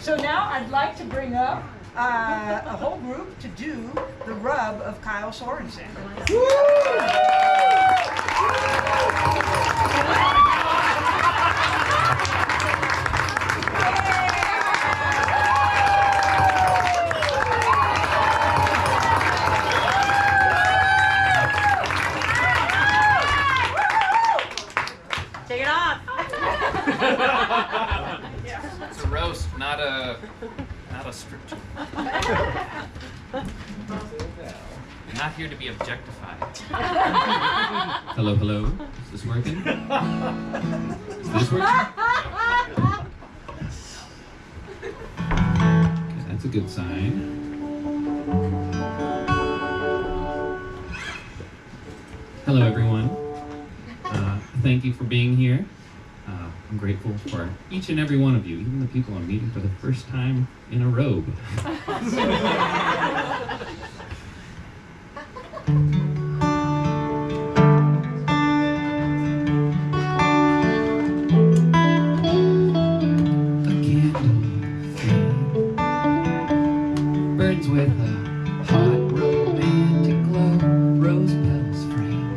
So now I'd like to bring up a whole group to do the Rub of Kyle Sorenson. Take it off. It's a roast, not a strip joke. I'm not here to be objectified. Hello, hello. Is this working? Is this working? Okay, that's a good sign. Hello, everyone. Thank you for being here. I'm grateful for each and every one of you, even the people I'm meeting for the first time in a robe. Burns with a hot romantic glow, rose petals frame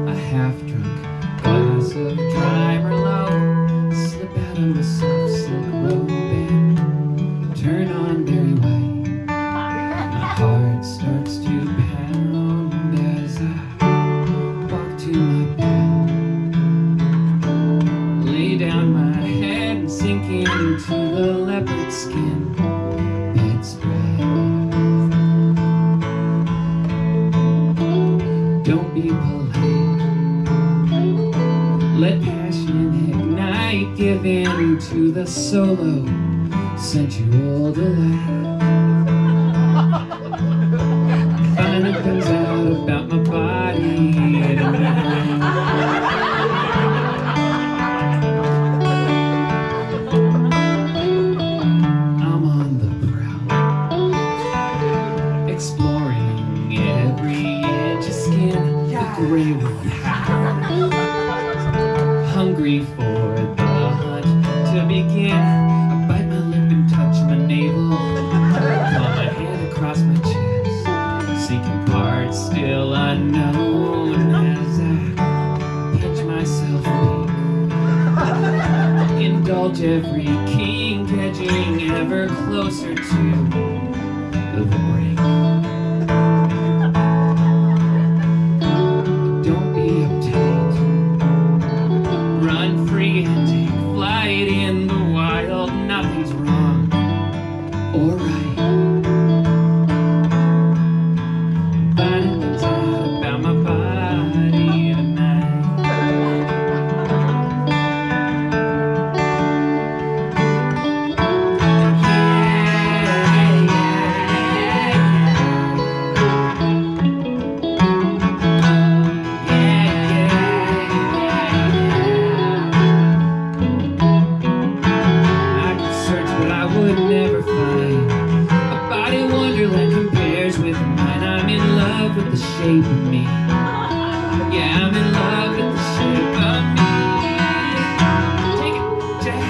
a half-drunk glass of dry Merlot, slip out of a soft silk robe and turn on berry white. My heart starts to pound as I walk to my bed, lay down my head and sink into the leopard skin. Don't be polite. Let passion ignite. Give in to the solo sensual delight. Finding things out about my body tonight. I'm on the prowl, exploring every inch of skin, the gray with hungry for the hunt to begin. I bite my lip and touch my navel, claw my hand across my chest, seeking parts still unknown as I pinch myself weak. Indulge every kink, edging ever closer to the brink. Don't be uptight. Run free and take flight in the wild. Nothing's wrong or right. Finding things out about my body tonight. With the shape of me. Yeah, I'm in love with the shape of me. Take it, Jack.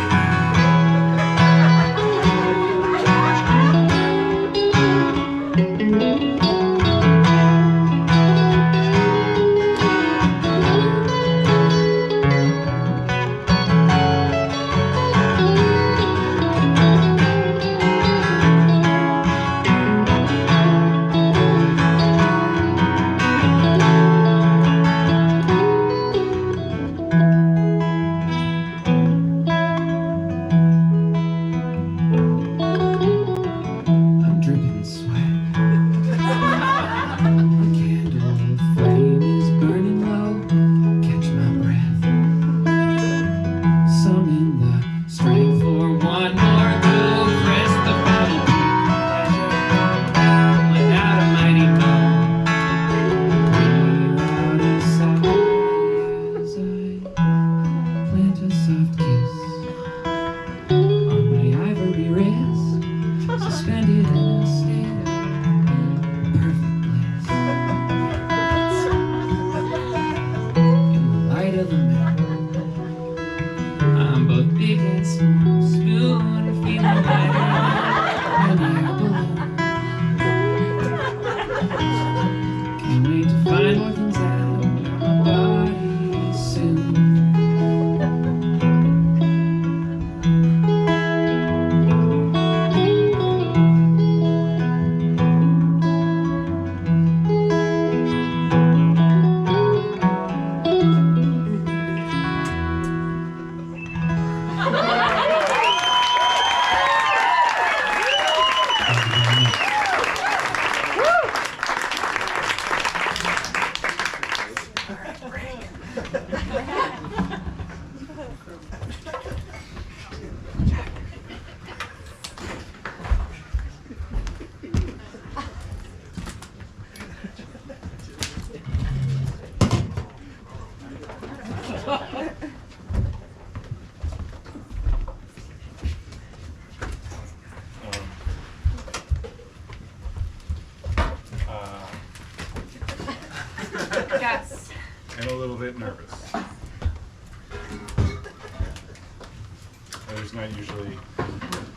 there's not usually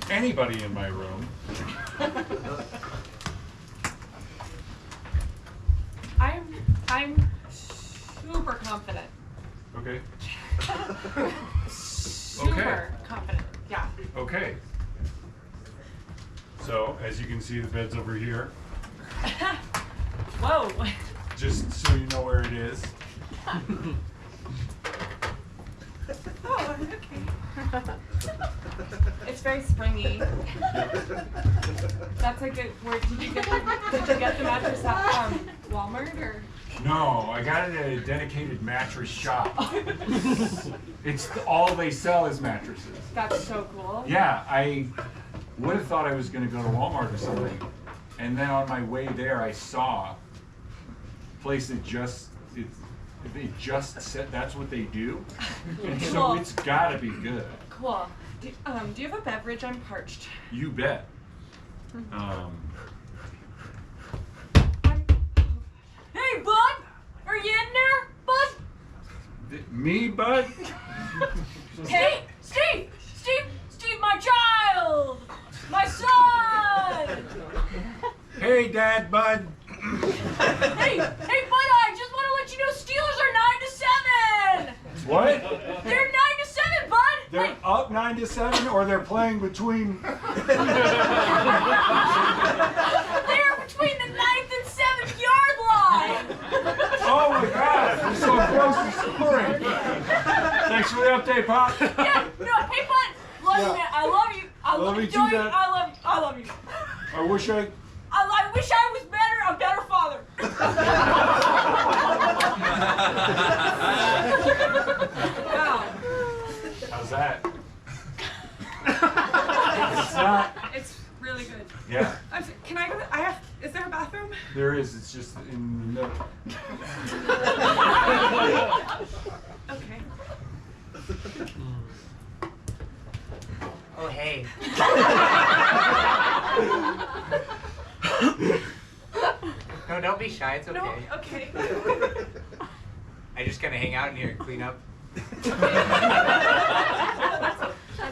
anybody in my room. I'm super confident. Okay. Super confident. Yeah. Okay. So, as you can see, the bed's over here. Whoa. Just so you know where it is. Oh, okay. It's very springy. That's a good word. Did you get the mattress at Walmart or? No, I got it at a dedicated mattress shop. It's all they sell is mattresses. That's so cool. Yeah, I would have thought I was going to go to Walmart or something, and then on my way there, I saw a place that they just said that's what they do, and so it's got to be good. Cool. Do you have a beverage? I'm parched. You bet. Hey, bud! Are you in there, bud? Me, bud? Hey, Steve, my child! My son! Hey, Dad, bud. Hey, bud, I just want to let you know Steelers are 9-7! What? They're 9-7, bud! They're up 9-7, or they're playing between. They're between the 9th and 7th yard line! Oh my God! They're so close to scoring. Thanks for the update, Pop. Yeah, no, hey, bud! Love you, man. I love you. I Love you too, enjoy Dad. I love you. I wish I. I wish I was better, a better father. Wow. How's that? It's not. It's really good. Yeah, Can I go? Is there a bathroom? there is. It's just in the middle. Okay. Oh, hey. No, don't be shy. It's okay. No, okay. I just kind of hang out in here and clean up.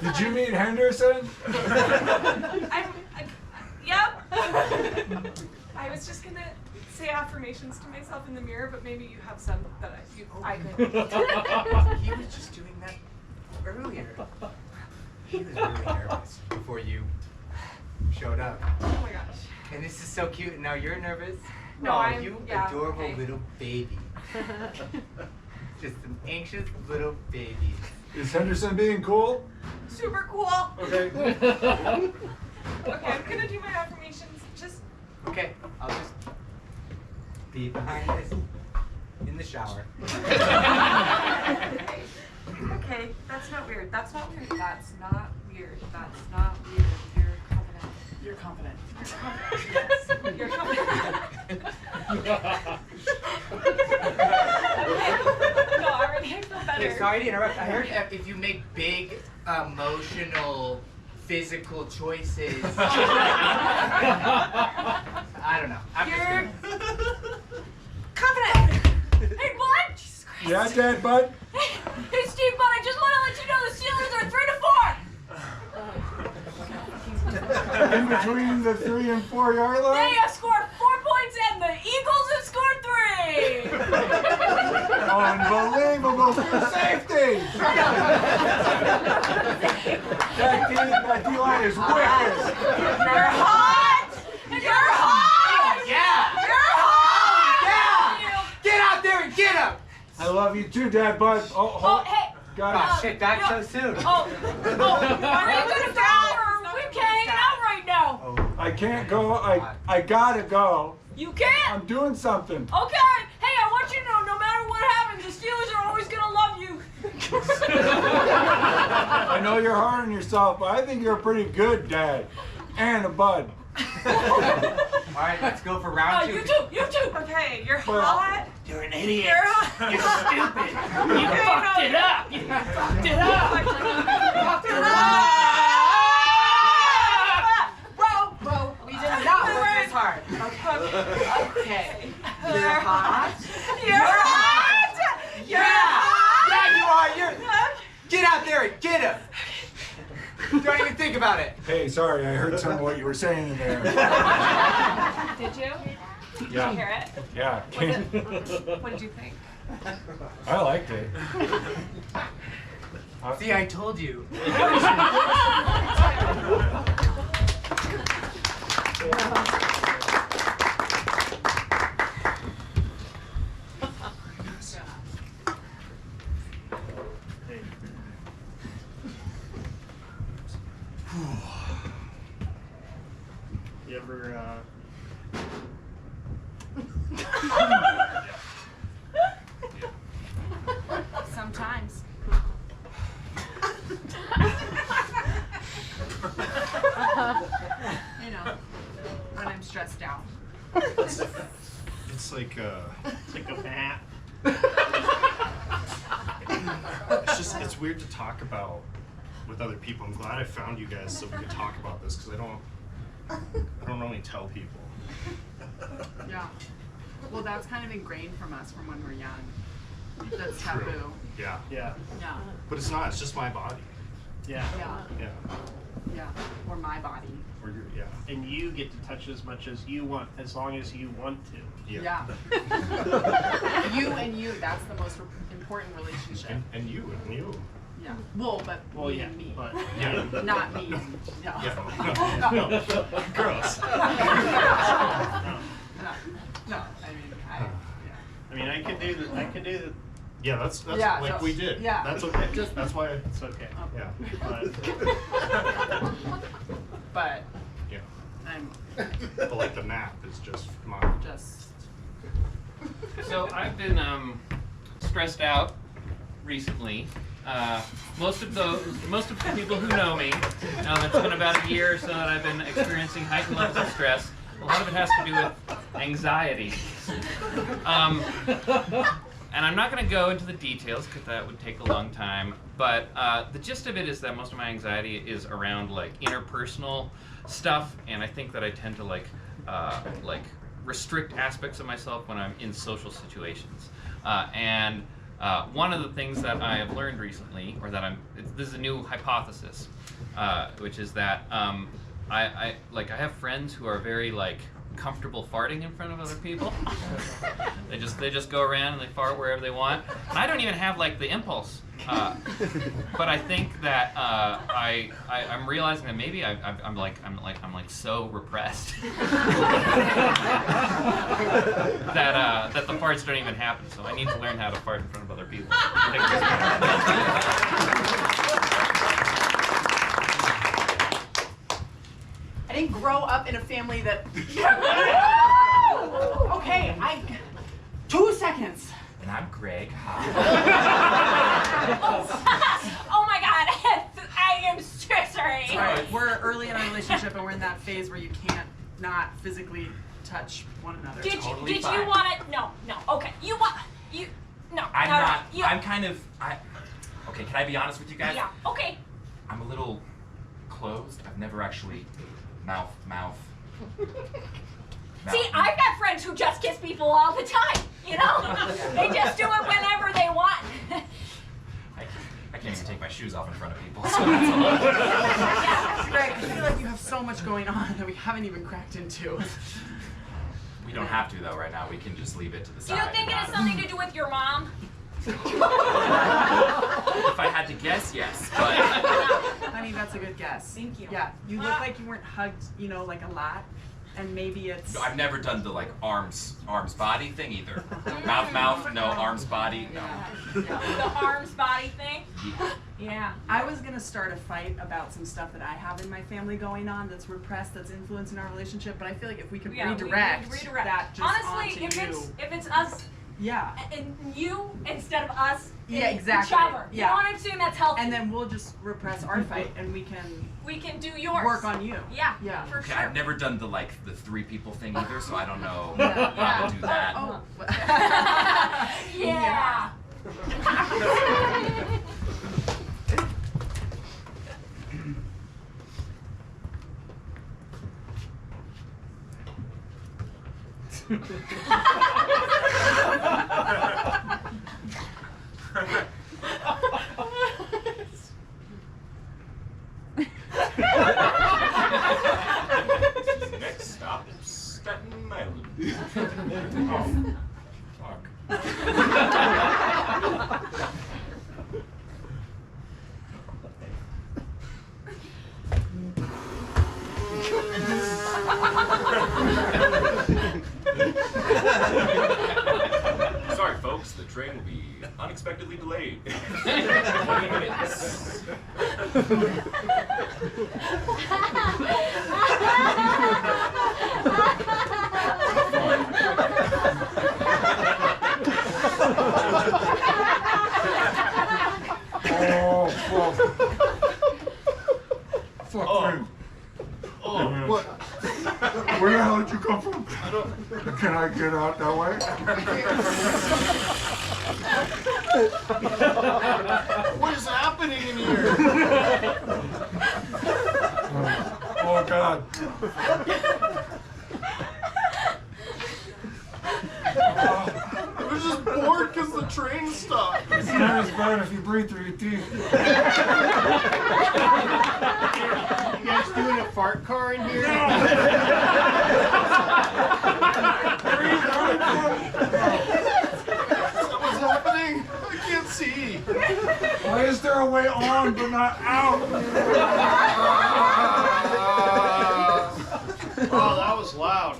Did you meet Henderson? Yep. I was just gonna say affirmations to myself in the mirror, but maybe you have some that I could. He was just doing that earlier. He was really nervous before you showed up. Oh my gosh. And this is so cute, and now you're nervous? No, oh, I'm- you yeah, adorable okay. little baby. Just an anxious little baby. Is Henderson being cool? Super cool. Okay. Okay, I'm gonna do my affirmations. Just Okay, I'll just be behind this in the shower. okay. That's not weird. That's not weird. That's not weird. That's not weird. You're confident. You're confident. Yes. You're confident. No, already I feel better. Okay, sorry to interrupt. I heard if you make big, emotional, physical choices. I don't know. I'm just You're gonna... confident. Hey, bud. Jesus Christ. Yeah, Dad, bud. Hey, Steve, bud. I just want to let you know the Steelers are 3-4. In between the 3 and 4 yard line? They have scored 4 points, and the Eagles have scored 3. Unbelievable for safety! That D-line is wicked! You're hot. You're hot. Yeah! You're hot. Yeah! Get out there and get him! I love you too, Dad, bud. Oh, Hold. hey. Got Oh, it. shit, back so soon. Oh, are you gonna go or we can't hang out right now? Oh, I can't go. I gotta go. You can't. I'm doing something. Okay. Hey, I want you to know, no matter what happens, the Steelers are always gonna love you. I know you're hard on yourself, but I think you're a pretty good dad. And a bud. Alright, let's go for round 2. You too. Okay, you're Well, hot. You're an idiot. You're hot. You're stupid. You fucked it up. You fucked it up. Bro, we did not work this hard. Okay. You're hot. You're hot. You're hot. Yeah, you are. Get out there and get him. think about it? Hey, sorry, I heard some of what you were saying in there. Did you? Did you hear it? Yeah. What did you think? I liked it. See, I told you. You ever, Sometimes. You know, when I'm stressed out. it's like a bat. It's weird to talk about with other people. I'm glad I found you guys so we could talk about this because I don't normally tell people. Yeah. Well, that's kind of ingrained from us from when we're young. That's taboo. Yeah. Yeah. But it's not, it's just my body. Yeah. Yeah. Yeah. Or my body. Or your, And you get to touch as much as you want, as long as you want to. Yeah. You and you, that's the most important relationship. And you. Yeah. Well, but me and me. But Yeah. Not me and no. Yeah. No. Gross. No. I mean, I could do the. Yeah, that's Yeah, like so- we did. yeah. That's okay. Just- That's why. It's okay. Yeah. but Yeah. I'm But like the map is just mine. just. So I've been stressed out recently. Most of the people who know me, it's been about a year or so that I've been experiencing heightened levels of stress. A lot of it has to do with anxiety. And I'm not going to go into the details because that would take a long time. But the gist of it is that most of my anxiety is around like interpersonal stuff, and I think that I tend to like restrict aspects of myself when I'm in social situations. And one of the things that I have learned recently, or that this is a new hypothesis, which is that I have friends who are very like comfortable farting in front of other people. They just go around and they fart wherever they want. And I don't even have like the impulse. But I think that I'm realizing that maybe I'm like so repressed that the farts don't even happen. So I need to learn how to fart in front of other people. I didn't grow up in a family that. Okay, 2 seconds. And I'm Greg. Oh my god, I am so sorry. Sorry, we're early in our relationship and we're in that phase where you can't not physically touch one another. Did Totally you fine. want it? No, okay. No. I'm no, not. You, I'm kind of. Okay, can I be honest with you guys? Yeah, okay. I'm a little closed. I've never actually mouth. See, I've got friends who just kiss people all the time, you know? They just do it whenever they want. I can't even take my shoes off in front of people, so that's a lot. Greg, I feel like you have so much going on that we haven't even cracked into. We don't have to though right now. We can just leave it to the Do side. you think it has something to do with your mom? If I had to guess, yes. But Honey, that's a good guess. Thank you. Yeah, you look like you weren't hugged, like a lot, and maybe it's. no, I've never done the like arms body thing either. Mouth, no. Arms body, no. The arms body thing? Yeah. I was gonna start a fight about some stuff that I have in my family going on that's repressed, that's influencing our relationship. But I feel like if we could redirect that just honestly, onto if it's us yeah, and you instead of us, yeah, exactly. each other. Yeah. You know what I'm saying? That's healthy. And then we'll just repress our fight, and we can do yours. work on you. Yeah. Yeah. For Okay, sure. I've never done the 3 people thing either, so I don't know Yeah. how to do that. Oh. Yeah. Next stop, Staten Island. Oh, fuck. Sorry, folks, the train will be unexpectedly delayed. 20 minutes. Oh, fuck. Fuck you. Oh, what? Where the hell did you come from? Can I get out that way? What is happening in here? Oh, God. I was just bored because the train stopped. It's not as bad if you breathe through your teeth. You guys doing a fart car in here? What's happening? I can't see. Why is there a way on but not out? Oh, that was loud.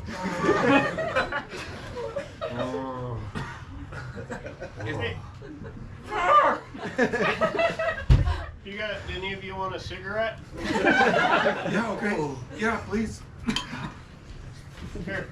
Hey. You got any of you want a cigarette? Yeah, okay. Yeah, please. Here.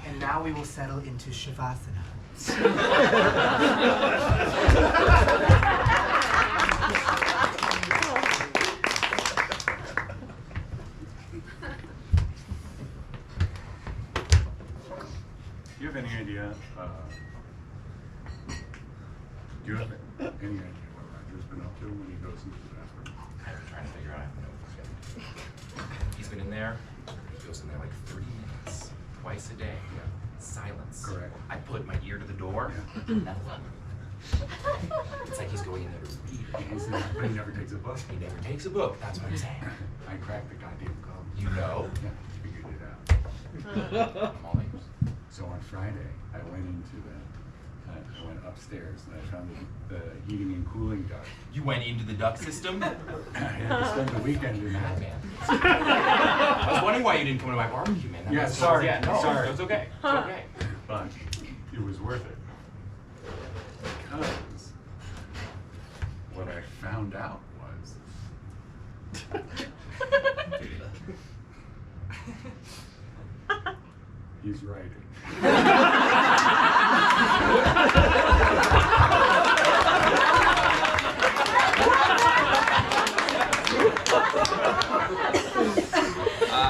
And now we will settle into Shavasana. Do you have any idea? Do you have any idea what Roger's been up to when he goes into the bathroom? I've been trying to figure out. He's been in there. He goes in there like 3 minutes, twice a day. Yeah. Silence. Correct. I put my ear to the door. Yeah. It's like he's going in there to read. But he never takes a book. He never takes a book. That's what I'm saying. I cracked the goddamn code. You know? Yeah, figured it out. I'm all ears. So on Friday, I went into I went upstairs and I found the heating and cooling duct. You went into the duct system? I had to spend the weekend in that. Man. I was wondering why you didn't come to my barbecue, man. That Yeah, was- sorry. Yeah, no, Sorry. it's okay. It's okay. But it was worth it. Because what I found out was he's writing.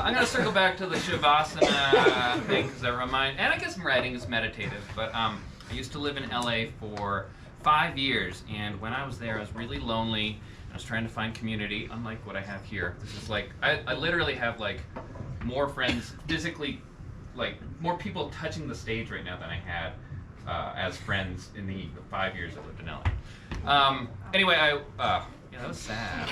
I'm gonna circle back to the Shavasana thing because and I guess writing is meditative, but I used to live in LA for 5 years, and when I was there, I was really lonely. I was trying to find community, unlike what I have here. This is like, I literally have like more friends physically, like more people touching the stage right now than I had as friends in the 5 years I lived in LA. Anyway, yeah, that was sad.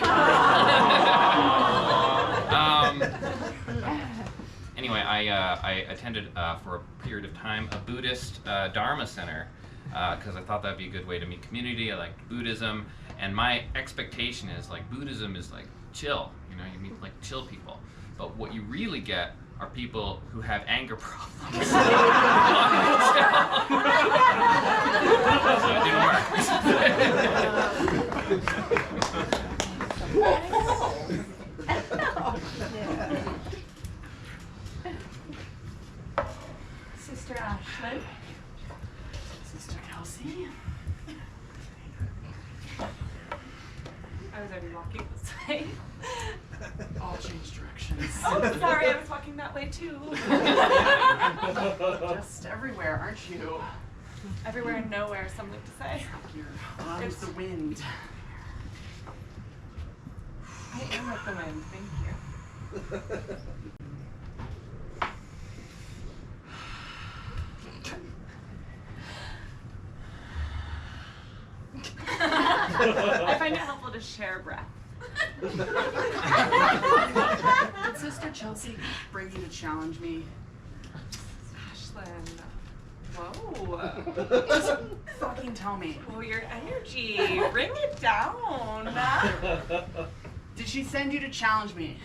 Anyway, I attended for a period of time a Buddhist Dharma center because I thought that'd be a good way to meet community. I liked Buddhism, and my expectation is like Buddhism is like chill. You know, you meet like chill people. But what you really get are people who have anger problems. So it didn't work. Sister Ashlyn. Sister Kelsey. I was already walking this way. All change directions. Oh, sorry, I was walking that way too. Just everywhere, aren't you? Everywhere and nowhere, some like to say. You're on with the wind. I am with the wind, thank you. I find it helpful to share breath. Did Sister Chelsea bring you to challenge me? Ashlyn. Whoa. Just fucking tell me. Oh, your energy. Bring it down. Did she send you to challenge me?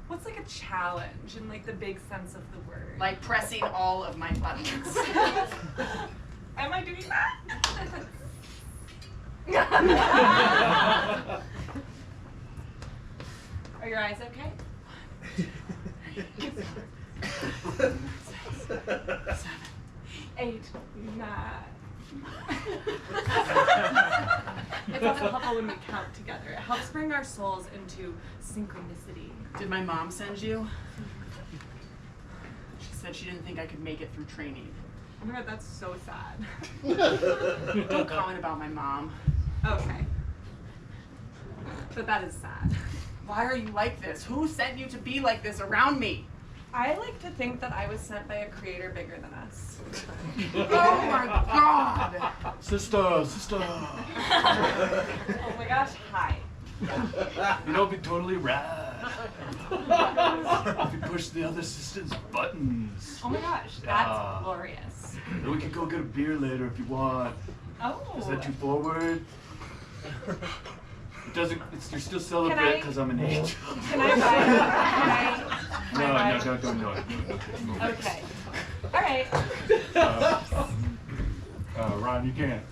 What's like a challenge in like the big sense of the word? Like pressing all of my buttons. Am I doing that? Are your eyes okay? 7, 8, 9. It's also helpful when we count together. It helps bring our souls into synchronicity. Did my mom send you? She said she didn't think I could make it through training. Oh my god, that's so sad. Don't comment about my mom. Okay. But that is sad. Why are you like this? Who sent you to be like this around me? I like to think that I was sent by a creator bigger than us. Oh my god! Sister. Oh my gosh, hi. You know, it'd be totally rad if you push the other sister's buttons. Oh my gosh, that's glorious. Then we can go get a beer later if you want. Oh. Is that too forward? It doesn't. You're still celebrate I- because I'm an angel. Can I buy? Can I buy? No. Okay. All right. Ron, you can't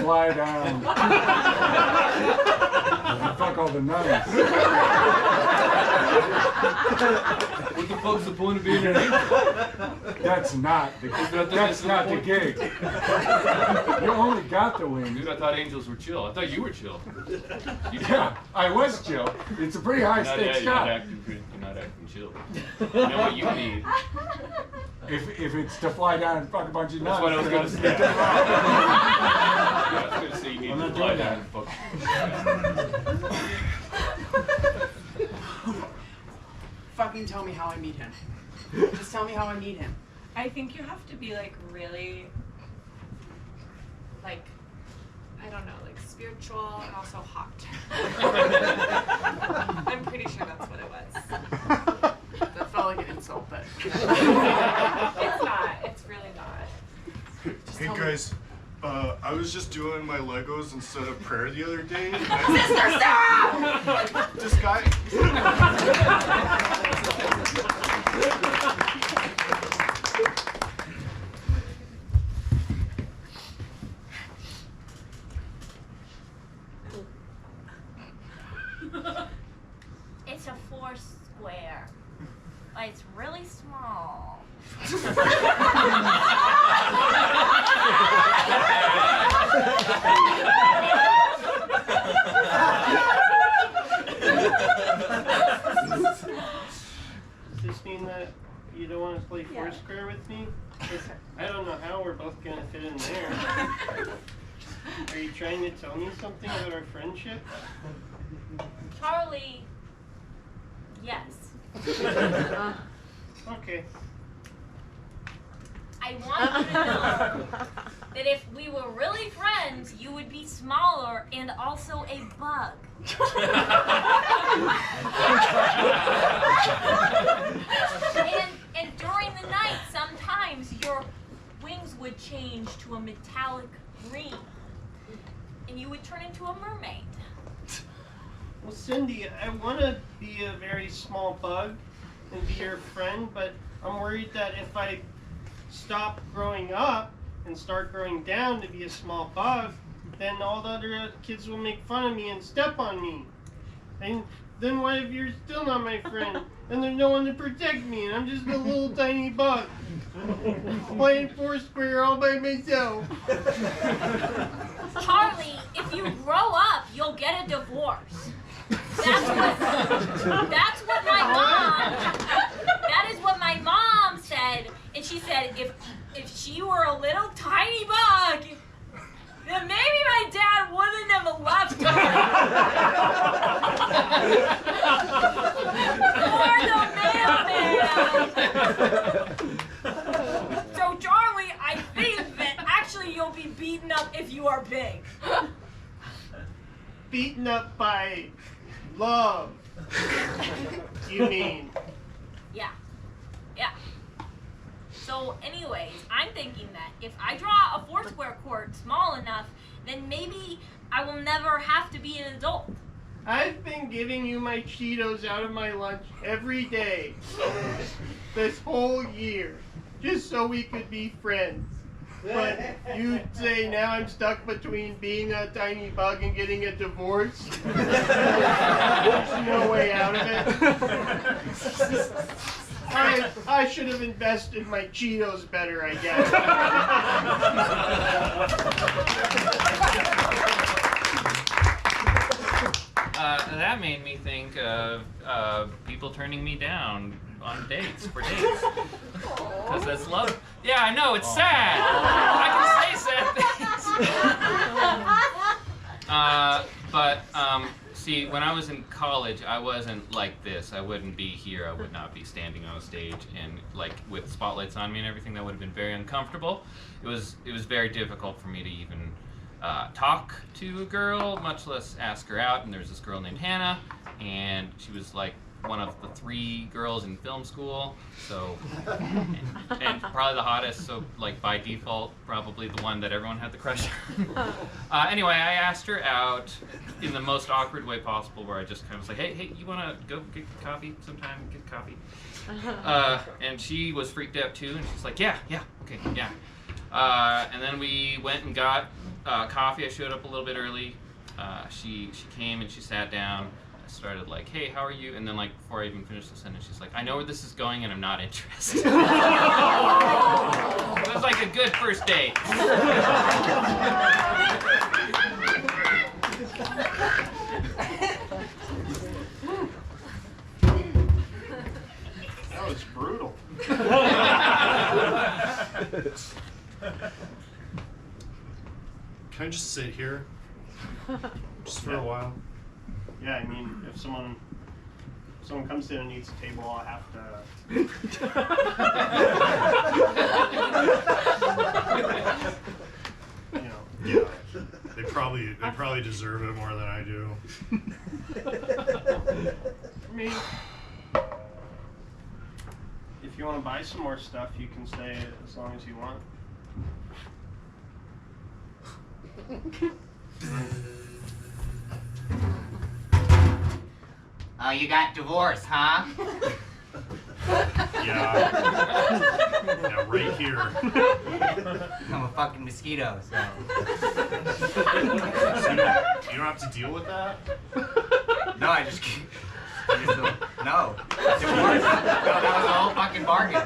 fly down. Fuck all the nuns. What the fuck's the point of being an angel? That's not the gig. You only got the wings. Dude, I thought angels were chill. I thought you were chill. Yeah, I was chill. It's a pretty high stakes You're job. not acting chill. You know what you need? If it's to fly down and fuck a bunch of nuns. That's what I was gonna say. then- I was gonna say you need I'm to not fly doing down that. and fuck. Fucking tell me how I meet him. Just tell me how I meet him. I think you have to be like really, like, I don't know, like spiritual and also hot. I'm pretty sure that's what it was. That felt like an insult, but. It's not. It's really not. Hey guys, I was just doing my Legos instead of prayer the other day. Sister, stop! This guy. It's a 4 square. Like, it's really small. Does this mean that you don't want to play Foursquare with me? 'Cause I don't know how we're both going to fit in there. Are you trying to tell me something about our friendship? Charlie, yes. Okay. I want you to know that if we were really friends, you would be smaller and also a bug. and during the night, sometimes your wings would change to a metallic green, and you would turn into a mermaid. Well, Cindy, I want to be a very small bug and be your friend, but I'm worried that if I stop growing up and start growing down to be a small bug, then all the other kids will make fun of me and step on me. And then what if you're still not my friend? And there's no one to protect me, and I'm just a little tiny bug playing Foursquare all by myself. Charlie, if you grow up, you'll get a divorce. That's what my mom. That is what my mom said, and she said if she were a little tiny bug, then maybe my dad wouldn't have left her. Or the mailman. So Charlie, I think that actually you'll be beaten up if you are big. Beaten up by love. You mean? Yeah. Yeah. So anyways, I'm thinking that if I draw a Foursquare court small enough, then maybe I will never have to be an adult. I've been giving you my Cheetos out of my lunch every day this whole year, just so we could be friends. But you say now I'm stuck between being a tiny bug and getting a divorce? There's no way out of it. I should have invested my Cheetos better, I guess. That made me think of people turning me down on dates, for dates. Because that's love. Yeah, I know, it's sad. I can say sad things. See, when I was in college, I wasn't like this. I wouldn't be here. I would not be standing on a stage and like with spotlights on me and everything. That would have been very uncomfortable. It was very difficult for me to even talk to a girl, much less ask her out. And there was this girl named Hannah, and she was like one of the 3 girls in film school, so and probably the hottest, so like by default probably the one that everyone had the crush on. Anyway, I asked her out in the most awkward way possible, where I just kind of was like, hey, you want to go get coffee sometime, get coffee? And she was freaked out too, and she's like, yeah, okay, yeah. And then we went and got coffee. I showed up a little bit early. She came and she sat down. I started like, hey, how are you? And then like before I even finished the sentence, she's like, I know where this is going and I'm not interested. It was like a good first date. That was brutal. Can I just sit here? Just for a while? Yeah, I mean, if someone comes in and needs a table, I'll have to. Yeah, they probably deserve it more than I do. I mean, if you want to buy some more stuff, you can stay as long as you want. Oh, you got divorced, huh? Yeah, right here. I'm a fucking mosquito, so. So you don't have to deal with that? No, I just no. Divorce? No, that was the whole fucking bargain.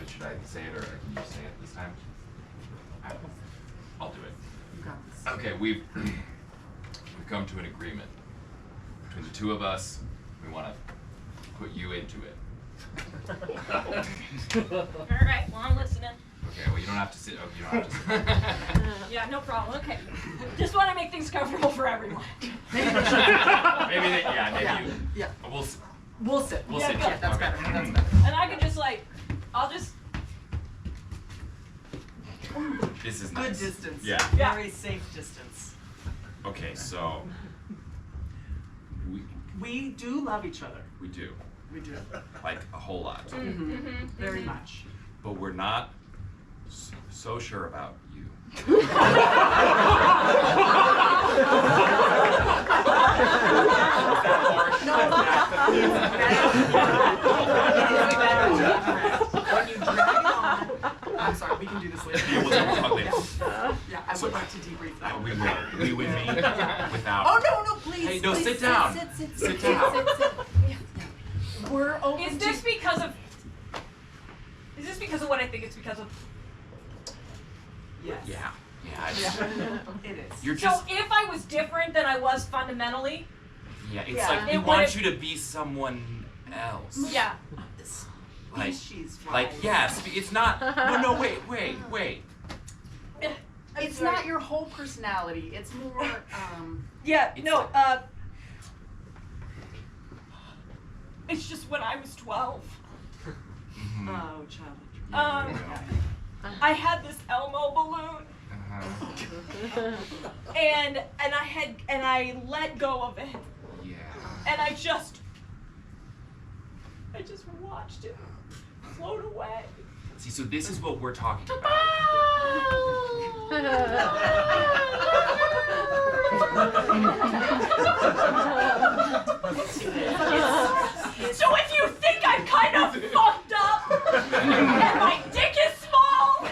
Should I say it, or can you say it this time? I'll do it. Okay, we've come to an agreement between the 2 of us. We want to put you into it. All right, well, I'm listening. Okay, well, you don't have to sit. Oh, you don't have to sit. Yeah, no problem. Okay. Just want to make things comfortable for everyone. Maybe you. Yeah. We'll sit. We'll sit. We'll Yeah, sit. yeah, that's Okay. better. That's better. And I could just I'll just. This is Good nice. distance. Yeah. Very safe distance. Okay, so We do love each other. we do, We do. like a whole lot, Very much. but we're not so sure about you. When you drag it on, I'm sorry, we can do this later. We'll talk later. Yeah, I would like to debrief that. We will. We would meet without. Oh, no, please. Hey, no, please, sit down. Sit down. We're open Is to- this because of what I think it's because of? Yes. Yeah. Yeah. It's, It is. You're So just. if I was different than I was fundamentally, Yeah. It's Yeah. like we It want would've- you to be someone else. yeah. Like. Species Like wise. yes. It's not. No. Wait. It's not your whole personality. It's more, Yeah, It's no, like- it's just when I was 12, Mhm. oh, child. I had this Elmo balloon, Uh-huh. and I let go of it, Yeah. and I just watched it float away. See, so this is what we're talking about. So if you think I'm kind of fucked up, and my dick is small,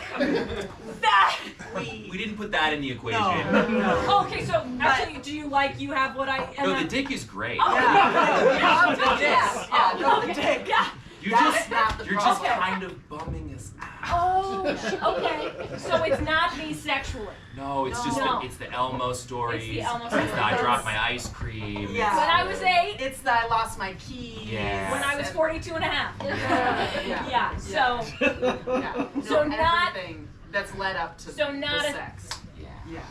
that. We didn't put that in the equation. No. Okay, so actually, do you have what I? No, the dick is great. Oh, Yeah. the dick. Yeah, no, the Okay, dick. yeah. You're That's just not the you're just problem. kind of bumming us out. Oh, okay. So it's not me sexually. No, it's just No. it's the Elmo stories. It's the Elmo It's the I stories. dropped my ice cream. Yeah. When I was 8, It's that I lost my keys. Yeah. when I was 42 and a half. Yeah. So, Yeah. So No, not- everything that's led up to So not the a- sex. Yeah. Yeah.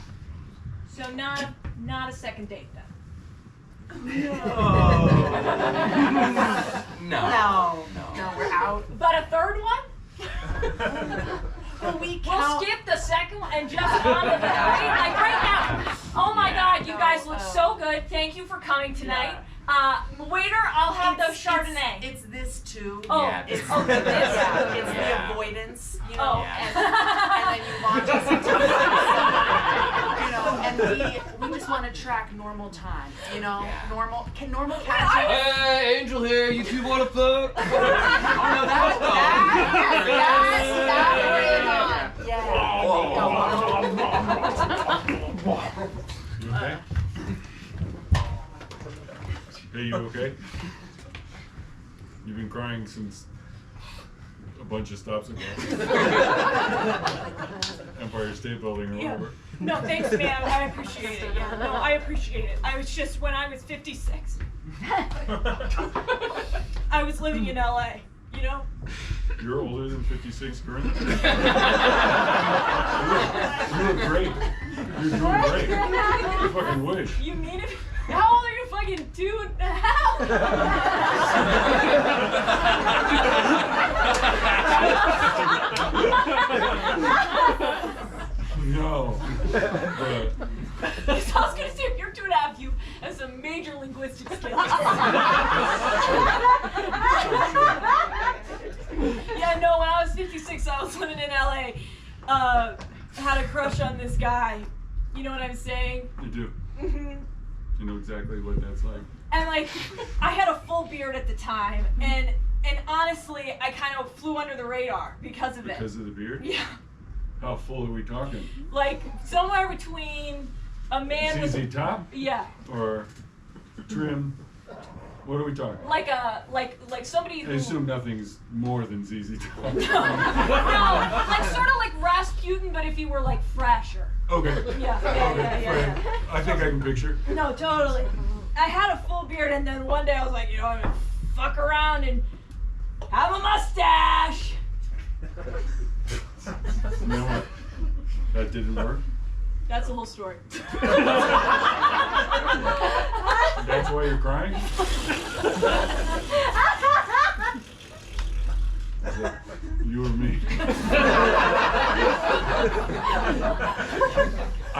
so not a second date then. No. No, we're out. But a third one? Well, we We'll count. skip the second one and just on to the right now. Oh my God, you guys look so good. Thank you for coming tonight. Waiter, I'll have the Chardonnay. It's this too. Oh, Yeah, It's oh, this. this. Yeah, it's Yeah. the avoidance, you know, Oh. Yeah. and then you launch us into it. You know, and we just want to track normal time, you know, Yeah. normal catch Hey, Angel here. You two want to fuck? Oh no, that's Yeah. You okay? Hey, you okay? You've been crying since a bunch of stops ago. Empire State Building or Yeah. whatever. No, thanks, man. I appreciate it. Yeah, no, I appreciate it. I was just, when I was 56, I was living in LA, you know? You're older than 56 currently? You look great. You're doing great. I fucking wish. You mean it? How old are you? Fucking 2.5? No. But So I was gonna say, if you're 2.5, you have some major linguistic skills. Yeah, no, when I was 56, I was living in LA. Had a crush on this guy. You know what I'm saying? you do. Hmm. You know exactly what that's like. And like, I had a full beard at the time, and honestly, I kind of flew under the radar because of Because it. of the beard? Yeah, How full are we talking? like somewhere between a man with ZZ Top yeah, or trim? What are we talking? like somebody I who assume nothing's more than ZZ Top. no, like sort of like Rasputin, but if he were like fresher. Okay. Yeah. I think I can picture. No, totally. I had a full beard, and then one day I was like, you know, I'm gonna fuck around and have a mustache. You know what? That didn't work. That's the whole story. That's why you're crying? Is that you or me? I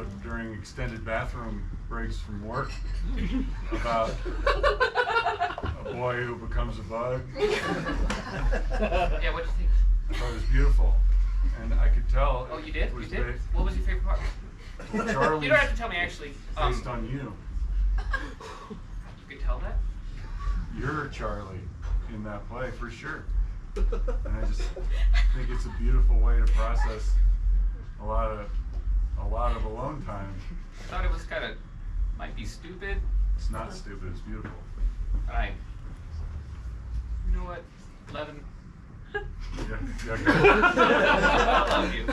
about during extended bathroom breaks from work about a boy who becomes a bug. Yeah, what'd you think? I thought it was beautiful, and I could tell. Oh, you did? It was You did? What was your favorite part? Charlie's You don't have to tell me, actually. based on you. You could tell that? You're Charlie in that play for sure. And I just think it's a beautiful way to process a lot of alone time. I thought it was kind of, might be stupid. It's not stupid, it's beautiful. And you know what, 11. Yeah, I love you.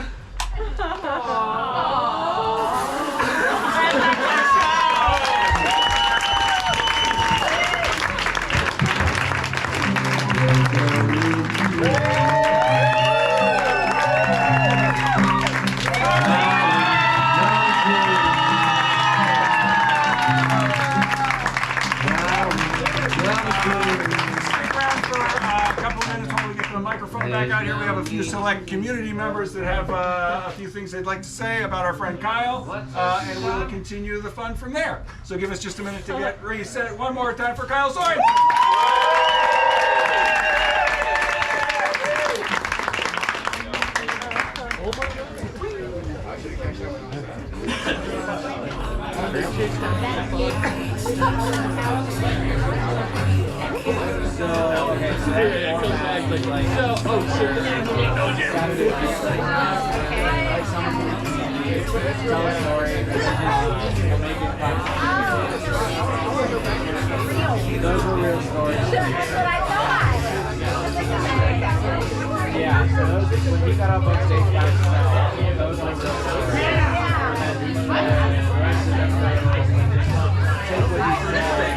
Back out here, we have a few select community members that have a few things they'd like to say about our friend Kyle, and we will continue the fun from there. So give us just a minute to get reset one more time for Kyle Sorenson. Those were real stories. Yeah, so those, when he got up on stage by himself, those were real stories. Take what he said.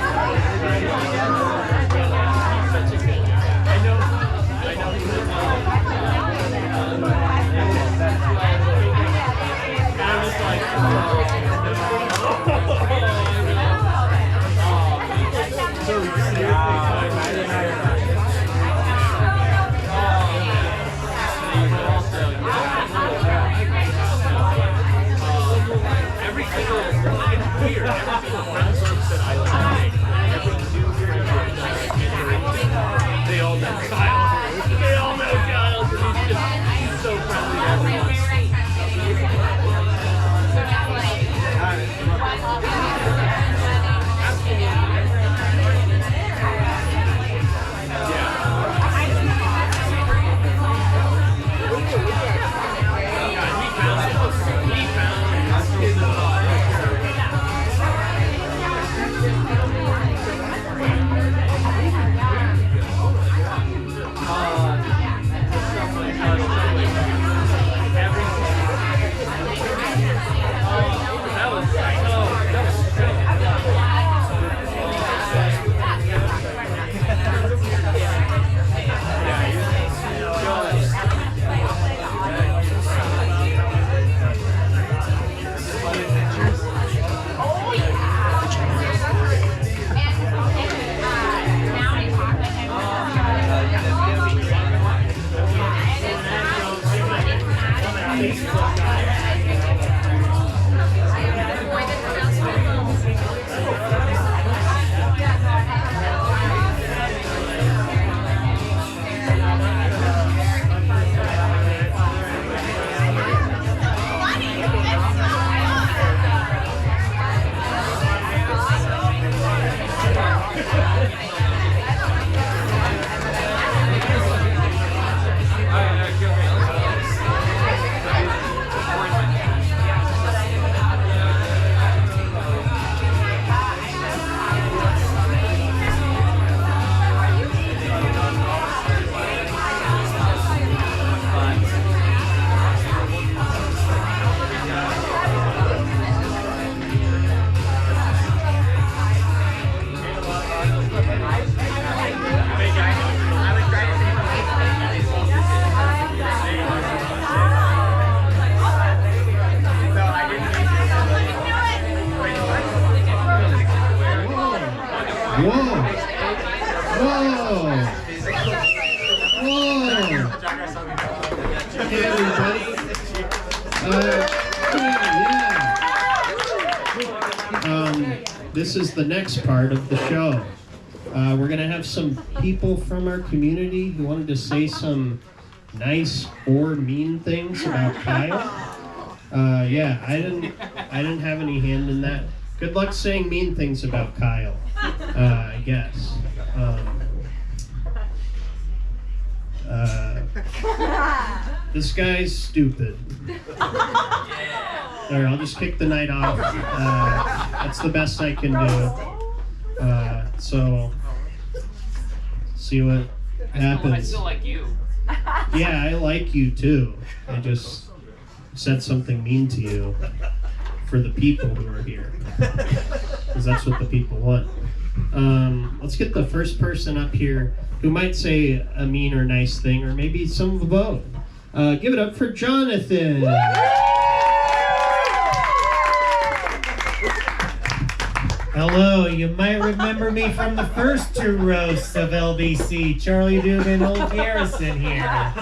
Hey everybody. Yeah. this is the next part of the show. We're gonna have some people from our community who wanted to say some nice or mean things about Kyle. Yeah, I didn't have any hand in that. Good luck saying mean things about Kyle, I guess. This guy's stupid. There, I'll just kick the night off. That's the best I can do. So, see what happens. I still like you. Yeah, I like you too. I just said something mean to you for the people who are here. Because that's what the people want. Let's get the first person up here who might say a mean or nice thing, or maybe some of both. Give it up for Jonathan. Hello, you might remember me from the first two roasts of LBC. Charlie Doom and Old Garrison here. Yeah.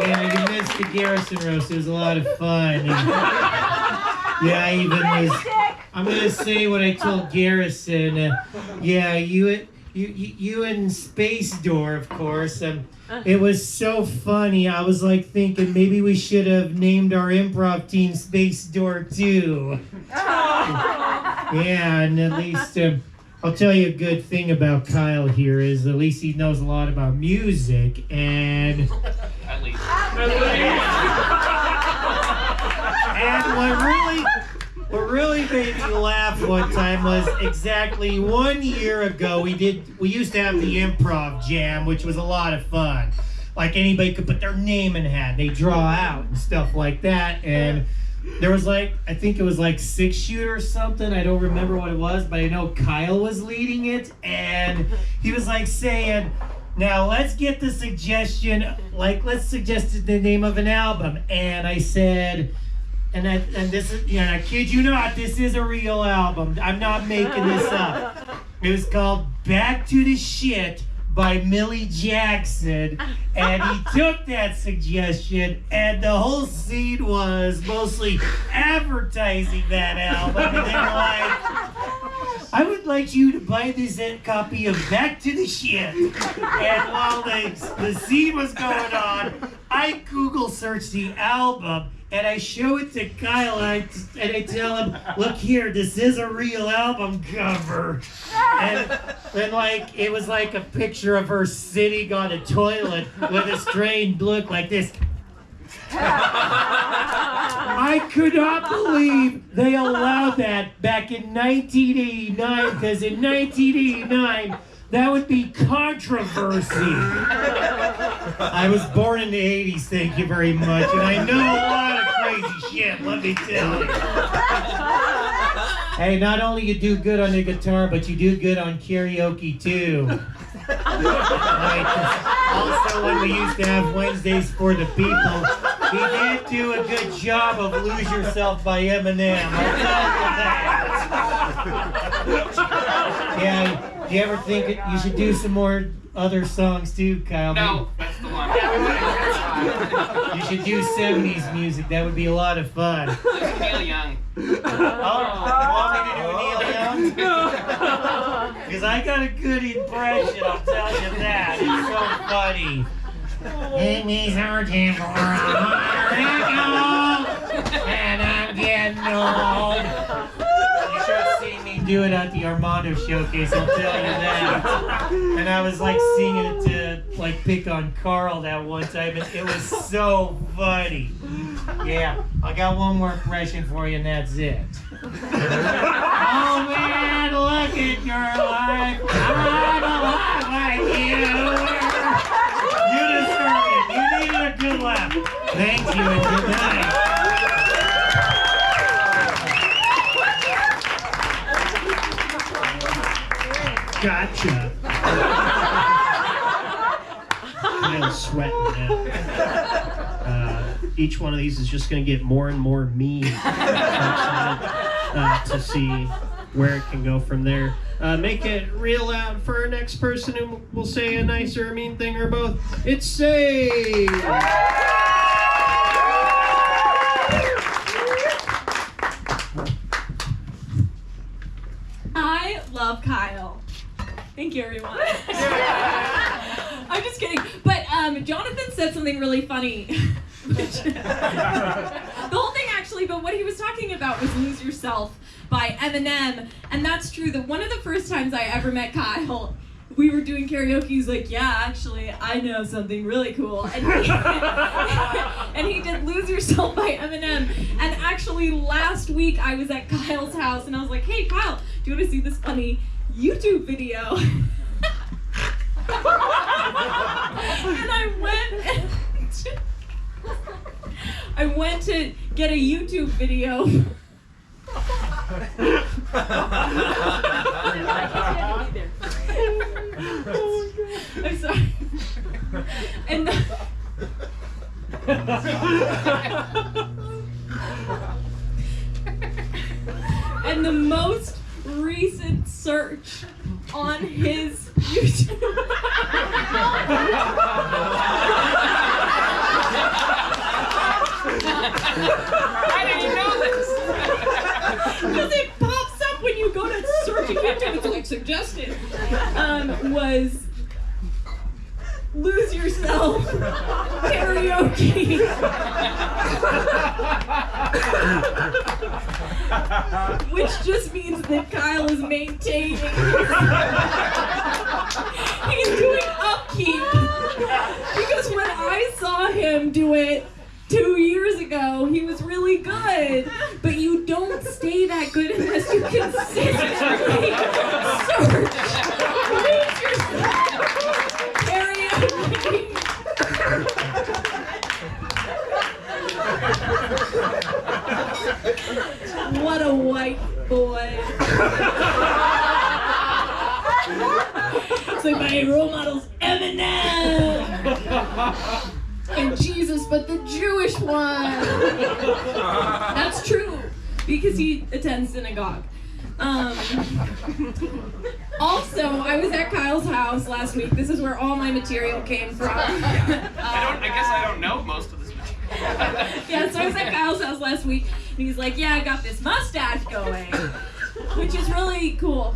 Yeah, you missed the Garrison roast. It was a lot of fun. And, yeah, I even was... I'm gonna say what I told Garrison. Yeah, you and Space Door, of course. It was so funny. I was like thinking maybe we should have named our improv team Space Door too. Yeah, and at least I'll tell you a good thing about Kyle here is at least he knows a lot about music and. At least. And what really made me laugh one time was exactly 1 year ago we used to have the improv jam, which was a lot of fun. Like anybody could put their name in a hat, they draw out and stuff like that. And there was I think it was 6-shoot or something. I don't remember what it was, but I know Kyle was leading it, and he was saying, now let's get the suggestion, let's suggest the name of an album. And I said, and this is, I kid you not, this is a real album. I'm not making this up. It was called Back to the Shit by Millie Jackson. And he took that suggestion, and the whole scene was mostly advertising that album. And they were like, I would like you to buy this copy of Back to the Shit. And while the scene was going on, I Google searched the album, and I show it to Kyle, and I tell him, look here, this is a real album cover. And it was like a picture of her sitting on a toilet with a strained look like this. I could not believe they allowed that back in 1989, because in 1989, that would be controversy. I was born in the 80s, thank you very much, and I know a lot of crazy shit, let me tell you. Hey, not only you do good on the guitar, but you do good on karaoke too. Also, when we used to have Wednesdays for the People, he did do a good job of Lose Yourself by Eminem. I'll tell you that. Yeah. Do you ever think you should do some more other songs too, Kyle? No, that's the one. You should do 70s music. That would be a lot of fun. Neil Young. Oh, you want me to do Neil Young? Because I got a good impression, I'll tell you that. It's so funny. Amy's searching for a miracle, and I'm getting old. You should have seen me do it at the Armando Showcase, I'll tell you that. And I was singing it to pick on Carl that one time, and it was so funny. Yeah, I got one more impression for you, and that's it. Oh man, look at your life. I'm alive like you. You deserve it. You needed a good laugh. Thank you and good night. Gotcha. I'm sweating now. Each one of these is just going to get more and more mean to see where it can go from there. Make it real loud for our next person who will say a nice or a mean thing or both. It's Sage! of Kyle. Thank you, everyone. I'm just kidding. But Jonathan said something really funny. The whole thing, actually, but what he was talking about was Lose Yourself by Eminem. And that's true that one of the first times I ever met Kyle, we were doing karaoke. He's like, yeah, actually, I know something really cool. And he did Lose Yourself by Eminem. And actually, last week, I was at Kyle's house, and I was like, hey, Kyle, do you want to see this funny YouTube video? And I went to get a YouTube video. I'm sorry. And the most recent search on his YouTube. How did you know this? Because it pops up when you go to search YouTube. It's like suggested. Was Lose Yourself karaoke. Which just means that Kyle is maintaining. He's doing upkeep. Because when I saw him do it 2 years ago, he was really good. But you don't stay that good unless you consistently search. Lose Yourself karaoke. What a white boy. It's like my role model's Eminem. And Jesus, but the Jewish one. That's true, because he attends synagogue. Also, I was at Kyle's house last week. This is where all my material came from. I guess I don't know most of this material. Yeah, so I was at Kyle's house last week, and he's like, yeah, I got this mustache going, which is really cool.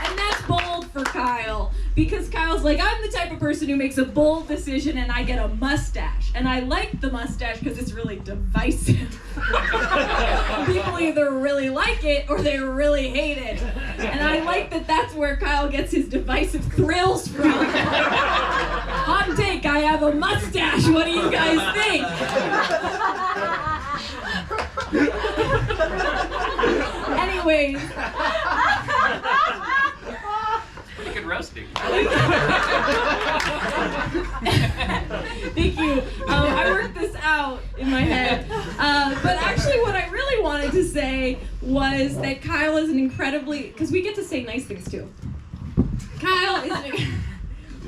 And that's bold for Kyle, because Kyle's like, I'm the type of person who makes a bold decision and I get a mustache. And I like the mustache because it's really divisive. People either really like it or they really hate it. And I like that that's where Kyle gets his divisive thrills from. Hot take, I have a mustache. What do you guys think? Anyways. Pretty good roasting. Thank you. I worked this out in my head. But actually what I really wanted to say was that Kyle is an incredibly, because we get to say nice things too. Kyle is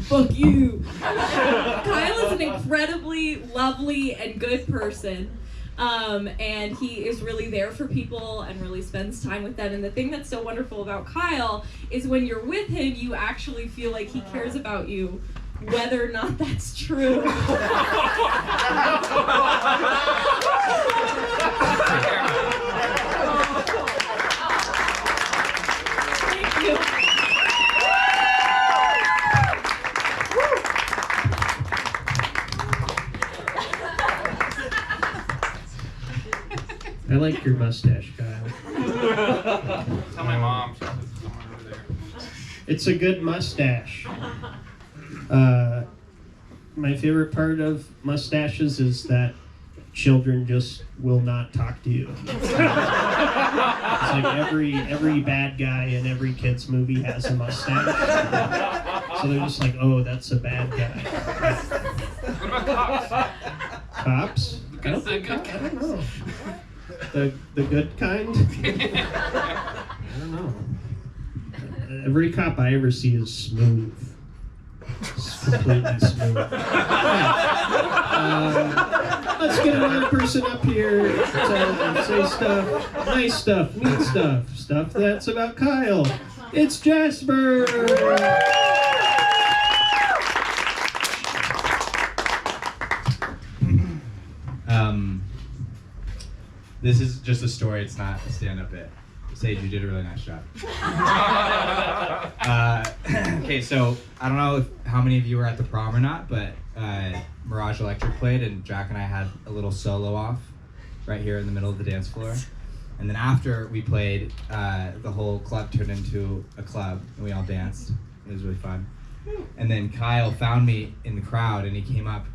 fuck you. Kyle is an incredibly lovely and good person. And he is really there for people and really spends time with them. And the thing that's so wonderful about Kyle is when you're with him, you actually feel like he cares about you, whether or not that's true. Thank you. I like your mustache, Kyle. Tell my mom. She's somewhere over there. It's a good mustache. My favorite part of mustaches is that children just will not talk to you. It's like every bad guy in every kid's movie has a mustache. So they're just like, oh, that's a bad guy. What about cops? Cops? I don't know. The good kind? I don't know. Every cop I ever see is smooth. It's completely smooth. Let's get another person up here to say stuff, nice stuff, neat stuff, stuff that's about Kyle. It's Jasper! This is just a story. It's not a stand-up bit. Sage, you did a really nice job. Okay, so I don't know how many of you were at the prom or not, but Mirage Electric played, and Jack and I had a little solo off right here in the middle of the dance floor. And then after we played, the whole club turned into a club, and we all danced. It was really fun. And then Kyle found me in the crowd, and he came up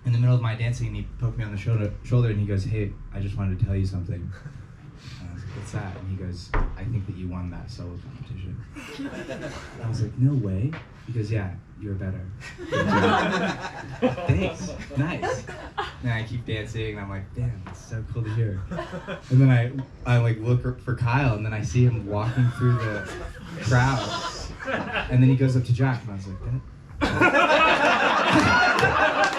in the middle of my dancing, and he poked me on the shoulder, and he goes, "Hey, I just wanted to tell you something." And I was like, "What's that?" And he goes, "I think that you won that solo competition." I was like, "No way." He goes, "Yeah, you were better." Thanks. Nice. And I keep dancing, and I'm like, "Damn, that's so cool to hear." And then I like look for Kyle, and then I see him walking through the crowd, and then he goes up to Jack, and I was like, "That."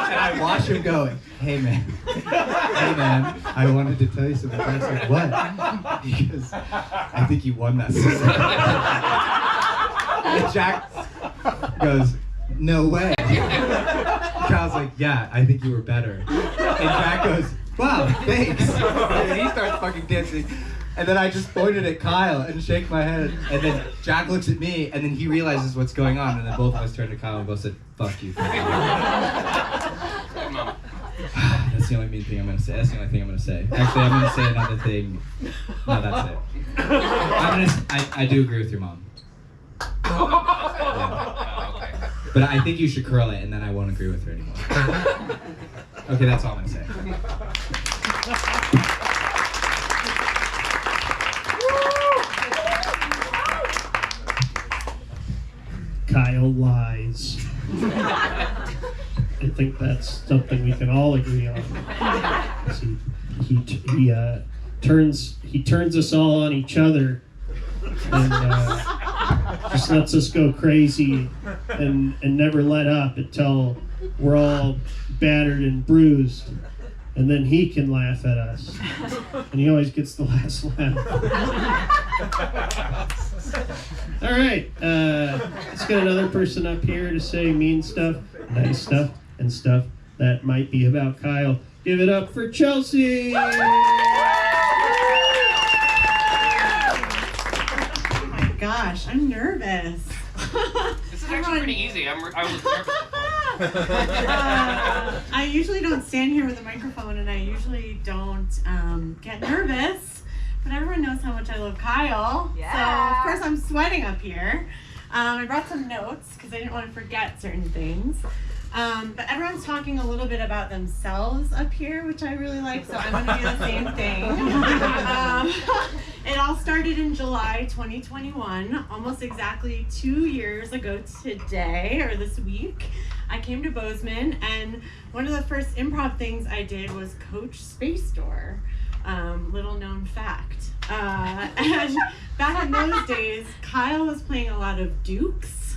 And I watch him go, "Hey man, I wanted to tell you something." I was like, "What?" He goes, "I think you won that system." And Jack goes, "No way." Kyle's like, "Yeah, I think you were better." And Jack goes, "Wow, thanks." And he starts fucking dancing. And then I just pointed at Kyle and shake my head. And then Jack looks at me, and then he realizes what's going on. And then both of us turned to Kyle and both said, "Fuck you." That's the only mean thing I'm going to say. That's the only thing I'm going to say. Actually, I'm going to say another thing. No, that's it. I do agree with your mom. Yeah. But I think you should curl it, and then I won't agree with her anymore. Okay, that's all I'm going to say. Kyle lies. I think that's something we can all agree on. He turns us all on each other, and just lets us go crazy and never let up until we're all battered and bruised, and then he can laugh at us, and he always gets the last laugh. All right, let's get another person up here to say mean stuff, nice stuff, and stuff that might be about Kyle. Give it up for Chelsea! Oh my gosh, I'm nervous. This is actually pretty easy. I was nervous before. I usually don't stand here with a microphone, and I usually don't get nervous. But everyone knows how much I love Kyle. Yeah. So, of course, I'm sweating up here. I brought some notes because I didn't want to forget certain things. But everyone's talking a little bit about themselves up here, which I really like, so I'm going to do the same thing. It all started in July 2021, almost exactly 2 years ago today, or this week. I came to Bozeman, and one of the first improv things I did was coach Space Door. Little known fact. And back in those days, Kyle was playing a lot of dukes.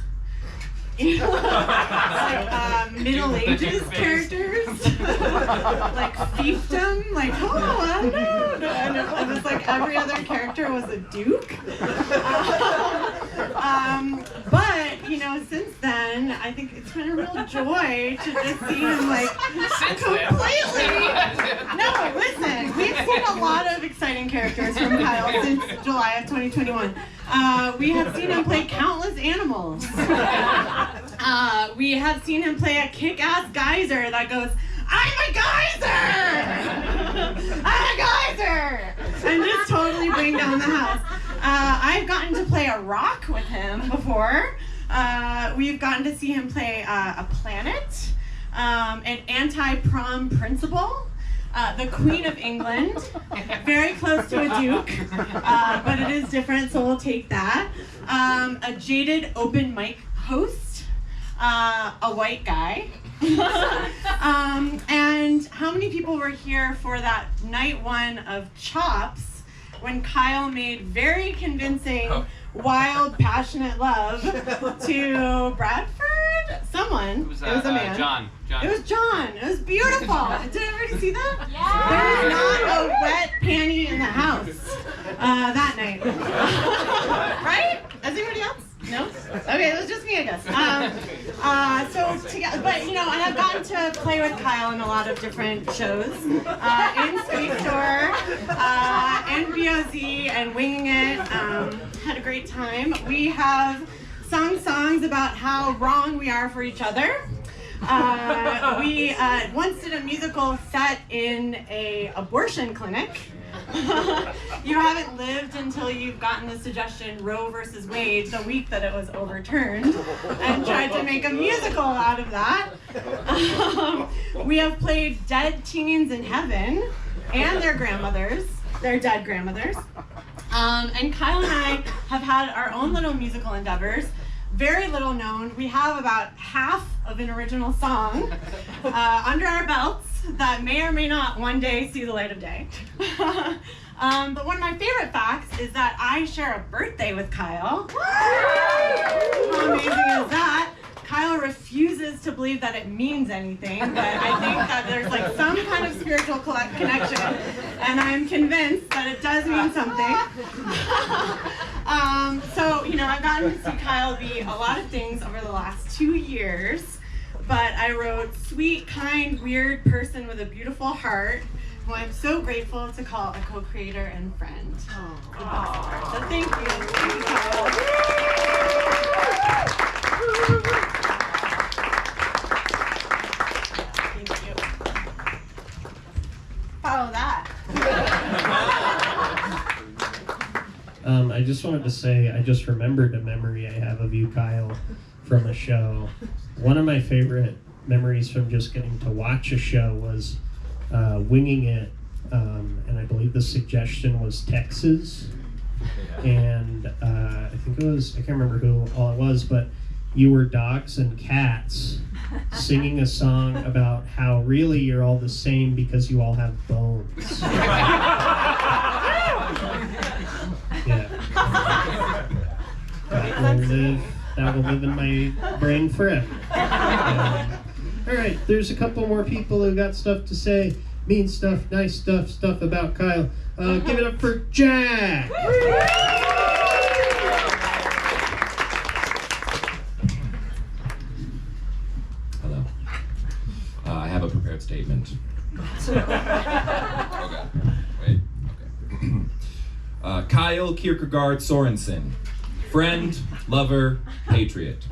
You know, like Middle Ages characters, like fiefdom, like, oh, I don't know. And it was like every other character was a duke. But, you know, since then, I think it's been a real joy to just see him like completely. No, listen, we've seen a lot of exciting characters from Kyle since July of 2021. We have seen him play countless animals. We have seen him play a kick-ass geyser that goes, "I'm a geyser! I'm a geyser!" And just totally bring down the house. I've gotten to play a rock with him before. We've gotten to see him play a planet, an anti-prom principal, the Queen of England, very close to a duke, but it is different, so we'll take that. A jaded open mic host, a white guy. And how many people were here for that night one of Chops when Kyle made very convincing, wild, passionate love to Bradford? Someone. It was a man. John. It was John. It was beautiful. Did everybody see that? Yeah. There was not a wet panty in the house that night. Right? Is anybody else? No? Okay, it was just me, I guess. But But you know, I have gotten to play with Kyle in a lot of different shows, in Space Tour, and BOZ, and Winging It. Had a great time. We have sung songs about how wrong we are for each other. We once did a musical set in a abortion clinic. You haven't lived until you've gotten the suggestion Roe versus Wade the week that it was overturned, and tried to make a musical out of that. We have played dead teens in heaven and their grandmothers, their dead grandmothers. And Kyle and I have had our own little musical endeavors. Very little known. We have about half of an original song under our belts that may or may not one day see the light of day. But one of my favorite facts is that I share a birthday with Kyle. How amazing is that? Kyle refuses to believe that it means anything, but I think that there's like some kind of spiritual connection, and I'm convinced that it does mean something. So, you know, I've gotten to see Kyle be a lot of things over the last 2 years, but I wrote sweet, kind, weird person with a beautiful heart, who I'm so grateful to call a co-creator and friend. So thank you. Thank you, Kyle. Follow that. I just wanted to say, I just remembered a memory I have of you, Kyle, from a show. One of my favorite memories from just getting to watch a show was Winging It, and I believe the suggestion was Texas. And I think it was, I can't remember who all it was, but you were dogs and cats singing a song about how really you're all the same because you all have bones. Yeah. That will live in my brain forever. All right, there's a couple more people who got stuff to say. Mean stuff, nice stuff, stuff about Kyle. Give it up for Jack. Hello. I have a prepared statement. Okay. Wait. Okay. Kyle Kierkegaard Sorensen. Friend, lover, patriot.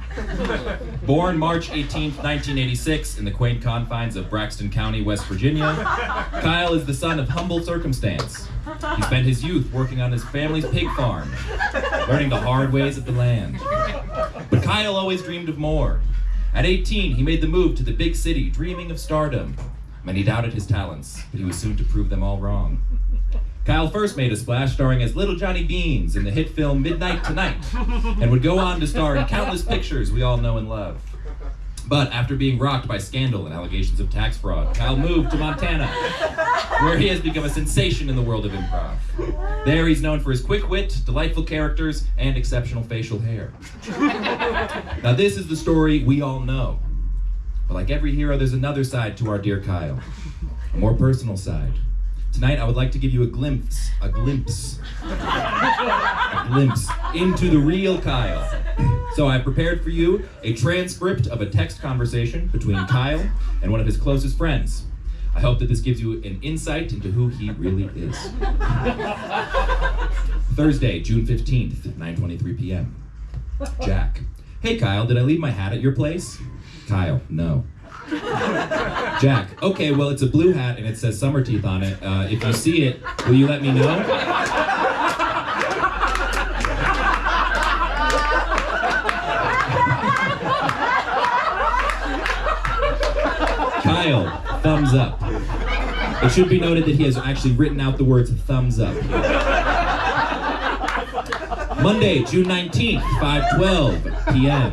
Born March 18th, 1986 in the quaint confines of Braxton County, West Virginia, Kyle is the son of humble circumstance. He spent his youth working on his family's pig farm, learning the hard ways of the land. But Kyle always dreamed of more. At 18, he made the move to the big city, dreaming of stardom. Many doubted his talents, but he was soon to prove them all wrong. Kyle first made a splash starring as Little Johnny Beans in the hit film Midnight Tonight, and would go on to star in countless pictures we all know and love. But after being rocked by scandal and allegations of tax fraud, Kyle moved to Montana, where he has become a sensation in the world of improv. There he's known for his quick wit, delightful characters, and exceptional facial hair. Now this is the story we all know. But like every hero, there's another side to our dear Kyle, a more personal side. Tonight, I would like to give you a glimpse into the real Kyle. So I prepared for you a transcript of a text conversation between Kyle and one of his closest friends. I hope that this gives you an insight into who he really is. Thursday, June 15th, 9:23 p.m. Jack. Hey Kyle, did I leave my hat at your place? Kyle, no. Jack, okay, well it's a blue hat and it says Summer Teeth on it. If you see it, will you let me know? Kyle, thumbs up. It should be noted that he has actually written out the words thumbs up. Monday, June 19th, 5:12 p.m.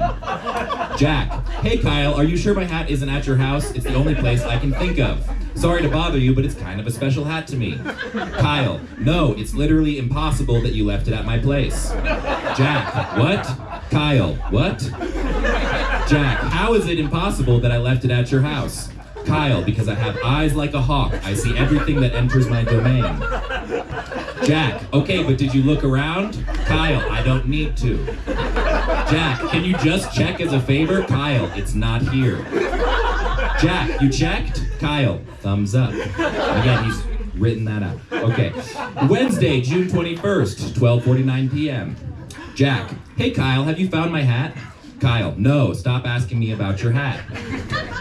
Jack, hey Kyle, are you sure my hat isn't at your house? It's the only place I can think of. Sorry to bother you, but it's kind of a special hat to me. Kyle, no, it's literally impossible that you left it at my place. Jack, what? Kyle, what? Jack, how is it impossible that I left it at your house? Kyle, because I have eyes like a hawk. I see everything that enters my domain. Jack, okay, but did you look around? Kyle, I don't need to. Jack, can you just check as a favor? Kyle, it's not here. Jack, you checked? Kyle, thumbs up. Again, he's written that out. Okay. Wednesday, June 21st, 12:49 p.m. Jack, hey Kyle, have you found my hat? Kyle, no, stop asking me about your hat.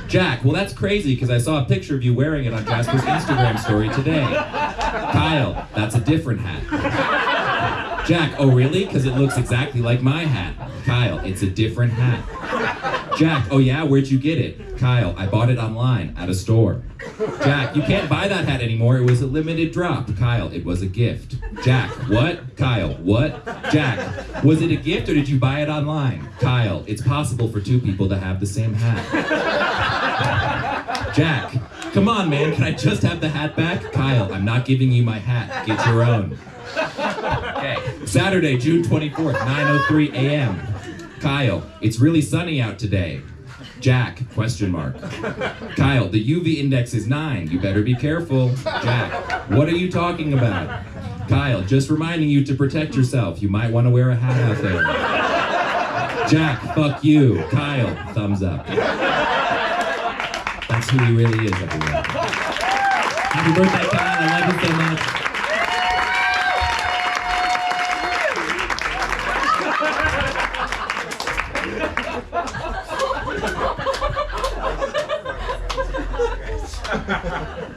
Jack, well that's crazy because I saw a picture of you wearing it on Jasper's Instagram story today. Kyle, that's a different hat. Jack, oh really? Because it looks exactly like my hat. Kyle, it's a different hat. Jack, oh yeah, where'd you get it? Kyle, I bought it online at a store. Jack, you can't buy that hat anymore, it was a limited drop. Kyle, it was a gift. Jack, what? Kyle, what? Jack, was it a gift or did you buy it online? Kyle, it's possible for two people to have the same hat. Jack, come on man, can I just have the hat back? Kyle, I'm not giving you my hat, get your own. Okay, Saturday, June 24th, 9:03 a.m. Kyle, it's really sunny out today. Jack, question mark. Kyle, the UV index is 9. You better be careful. Jack, what are you talking about? Kyle, just reminding you to protect yourself. You might want to wear a hat out there. Jack, fuck you. Kyle, thumbs up. That's who he really is, everyone. Happy birthday, Kyle. I love you so much.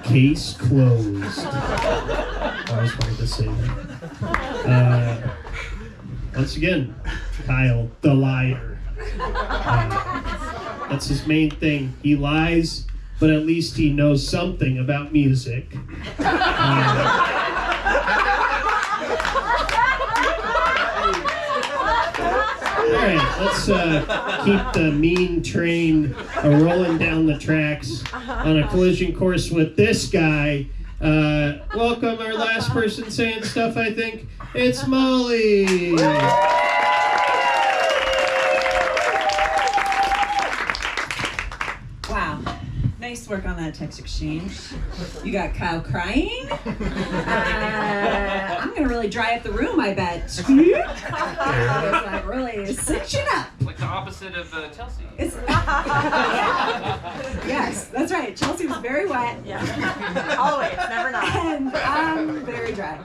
Case closed. I always wanted to say that. Once again, Kyle, the liar. That's his main thing. He lies, but at least he knows something about music. Alright, let's keep the mean train rolling down the tracks on a collision course with this guy. Welcome our last person saying stuff, I think. It's Molly! Wow. Nice work on that text exchange. You got Kyle crying. I'm gonna really dry up the room, I bet. It's like really cinching up. Like the opposite of Chelsea. It's yes, that's right. Chelsea was very wet. Yeah. Always, never not. And I'm very dry.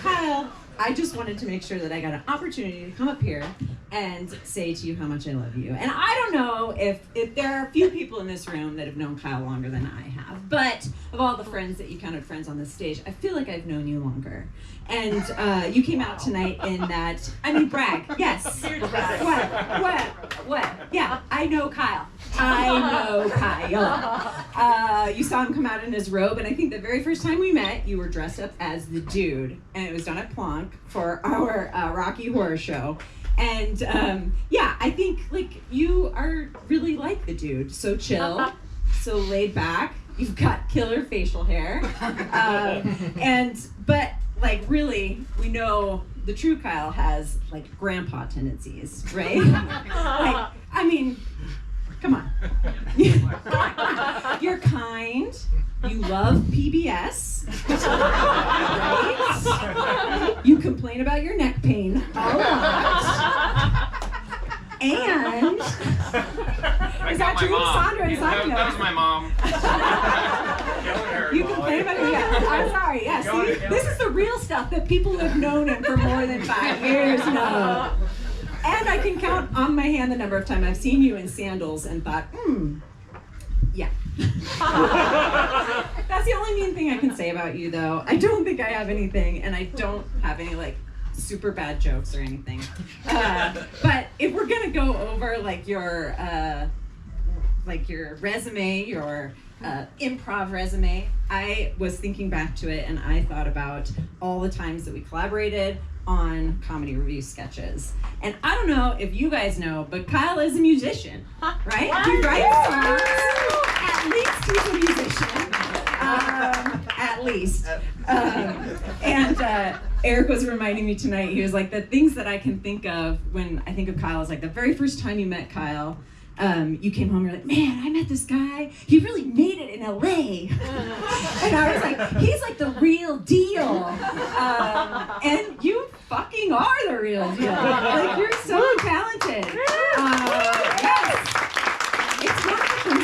Kyle, I just wanted to make sure that I got an opportunity to come up here and say to you how much I love you. And I don't know if there are a few people in this room that have known Kyle longer than I have, but of all the friends that you counted friends on this stage, I feel like I've known you longer. And you came out tonight in that, I mean, brag, yes. What? Yeah, I know Kyle. You saw him come out in his robe, and I think the very first time we met, you were dressed up as the dude, and it was done at Plonk for our Rocky Horror Show. And yeah, I think like you are really like the dude, so chill, so laid back. You've got killer facial hair, but like really, we know the true Kyle has like grandpa tendencies, right? Like, I mean, come on. You're kind. You love PBS, right? You complain about your neck pain a lot. And is that true, Sandra and Sandra? That was my mom. You complain about it? Yeah, I'm sorry. Yeah, see, this is the real stuff that people who have known him for more than 5 years know. And I can count on my hand the number of times I've seen you in sandals and thought, yeah. That's the only mean thing I can say about you, though. I don't think I have anything, and I don't have any like super bad jokes or anything. But if we're gonna go over like your resume, your improv resume, I was thinking back to it, and I thought about all the times that we collaborated on comedy review sketches. And I don't know if you guys know, but Kyle is a musician, right? He writes songs. At least he's a musician. At least. And Eric was reminding me tonight, he was like, the things that I can think of when I think of Kyle is like the very first time you met Kyle, you came home, you're like, man, I met this guy. He really made it in LA. And I was like, he's like the real deal. And you fucking are the real deal. Like, you're so talented. Yes. It's not from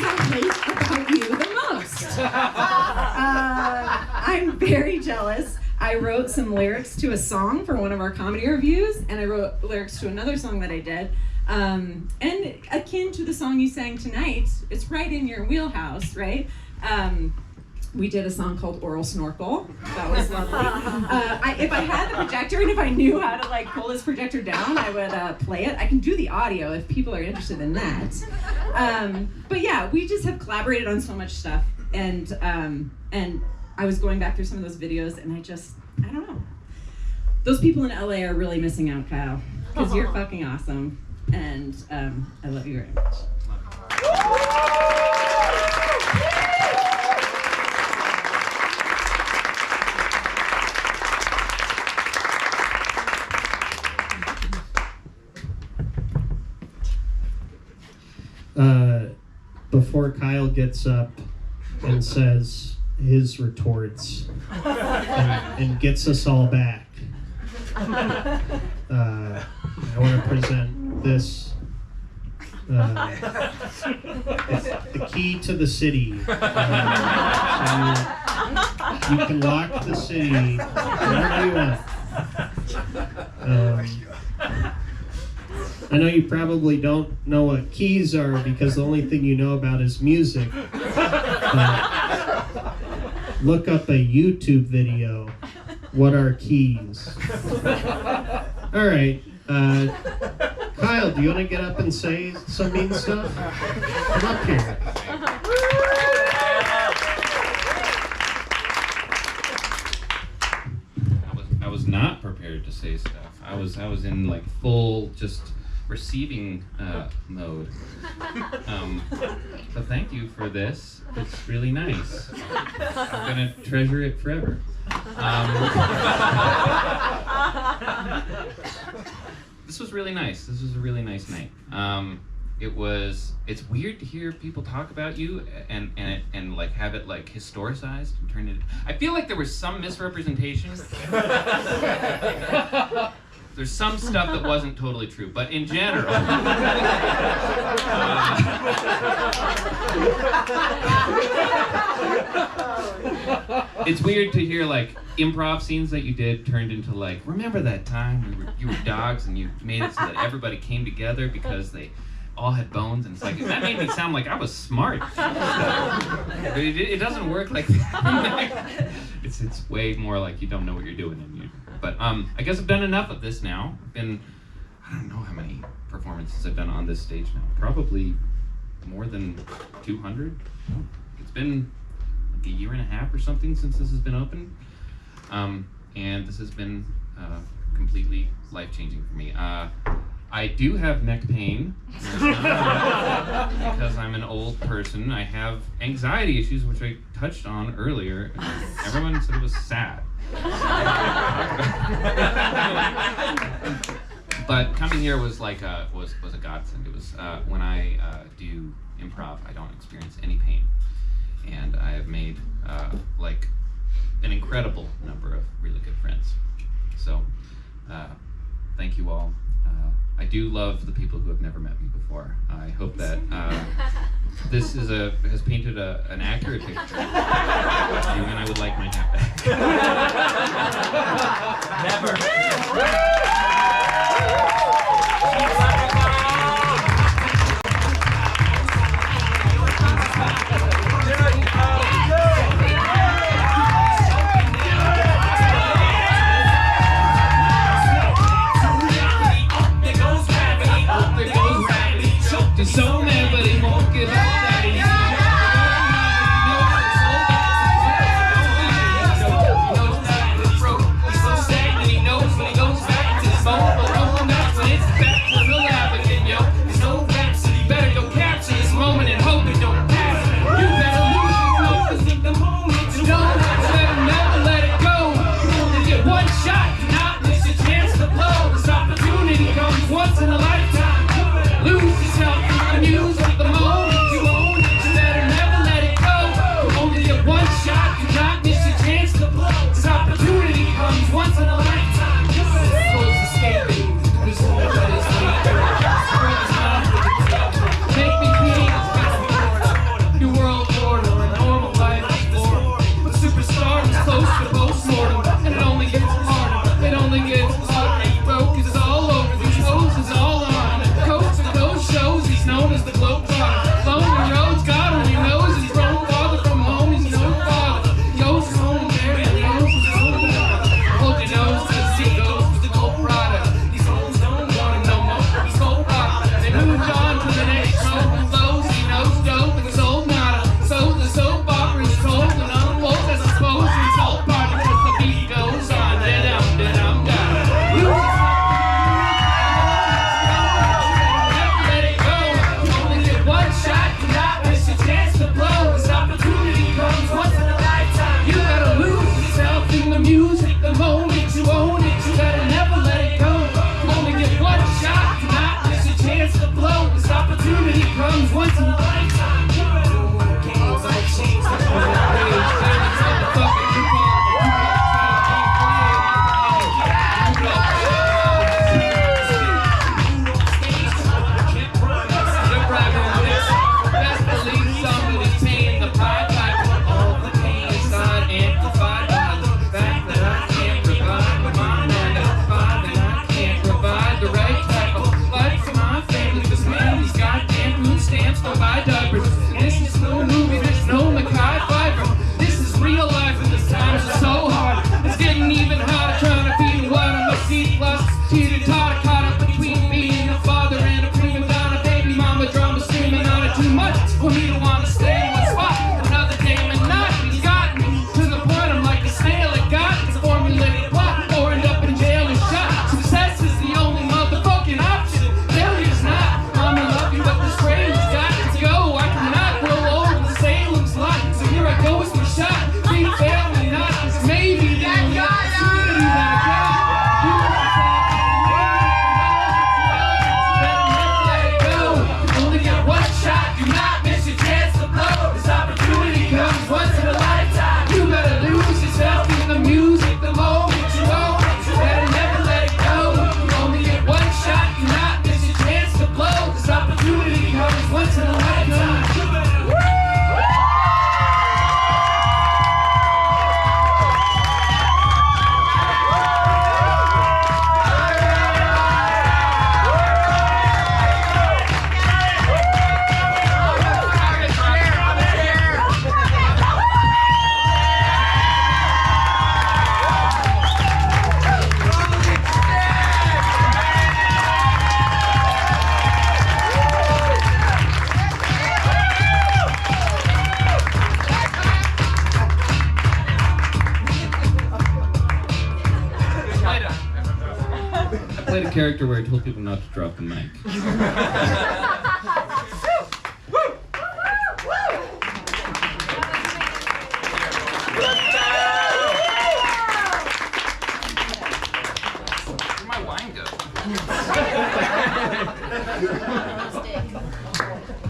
I'm very jealous. I wrote some lyrics to a song for one of our comedy reviews, and I wrote lyrics to another song that I did. And akin to the song you sang tonight, it's right in your wheelhouse, right? We did a song called Oral Snorkel. That was lovely. If I had the projector and if I knew how to like pull this projector down, I would play it. I can do the audio if people are interested in that. But yeah, we just have collaborated on so much stuff. And I was going back through some of those videos and I don't know. Those people in LA are really missing out, Kyle, because you're fucking awesome. And I love you very much. Before Kyle gets up and says his retorts and gets us all back, I want to present this. It's the key to the city. So you can lock the city whenever you want. I know you probably don't know what keys are because the only thing you know about is music. But look up a YouTube video. What are keys? All right. Kyle, do you want to get up and say some mean stuff? Come up here. I was not prepared to say stuff. I was in like full just receiving mode. So thank you for this. It's really nice. I'm gonna treasure it forever. This was really nice. This was a really nice night. It's weird to hear people talk about you and like have it like historicized and turn it. I feel like there was some misrepresentation. There's some stuff that wasn't totally true, but in general, it's weird to hear like improv scenes that you did turned into like, remember that time you were dogs and you made it so that everybody came together because they all had bones, and it's like, that made me sound like I was smart. It doesn't work like that. It's way more like you don't know what you're doing. But I guess I've done enough of this now. I don't know how many performances I've done on this stage now. Probably more than 200. It's been like a year and a half or something since this has been open. And this has been completely life-changing for me. I do have neck pain because I'm an old person. I have anxiety issues, which I touched on earlier. Everyone said it was sad. But coming here was like was a godsend. It was when I do improv, I don't experience any pain, and I have made like an incredible number of really good friends. So thank you all. I do love the people who have never met me before. I hope that this has painted an accurate picture, and I would like my hat back. So many, but he won't give up. I played a character where I told people not to drop the mic. Where'd my wine go?